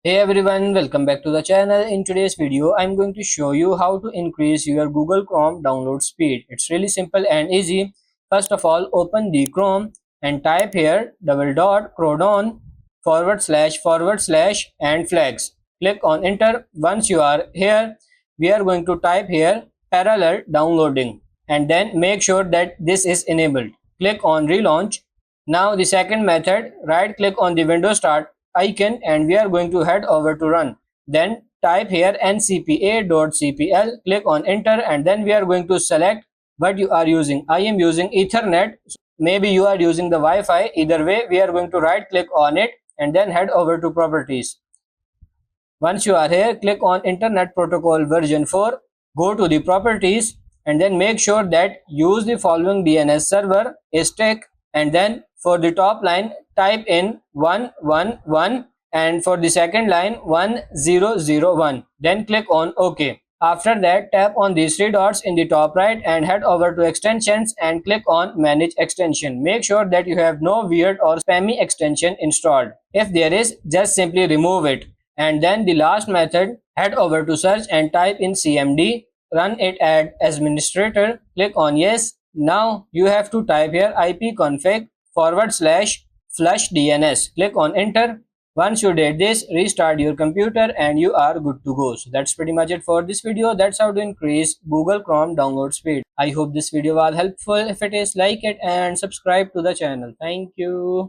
Hey everyone, welcome back to the channel. In today's video, I'm going to show you how to increase your Google Chrome download speed. It's really simple and easy. First of all, open the Chrome and type here /crodon / and flags. Click on enter. Once you are here, we are going to type here parallel downloading and then make sure that this is enabled. Click on relaunch. Now the second method, right click on the Windows Start icon and we are going to head over to run. Then type here ncpa.cpl, click on enter and then we are going to select what you are using. I am using Ethernet. Maybe you are using the Wi-Fi. Either way, we are going to right click on it and then head over to properties. Once you are here, click on Internet Protocol version 4, go to the properties and then make sure that use the following DNS server stack, and then for the top line type in 111 and for the second line 1001. Then click on OK. After that, tap on these three dots in the top right and head over to extensions and click on manage extension. Make sure that you have no weird or spammy extension installed. If there is, just simply remove it. And then the last method, head over to search and type in cmd, run it as administrator, click on yes. Now you have to type here ipconfig /flush DNS, click on enter. Once you did this, restart your computer and you are good to go. So that's pretty much it for this video. That's how to increase Google Chrome download speed. I hope this video was helpful. If it is, like it and subscribe to the channel. Thank you.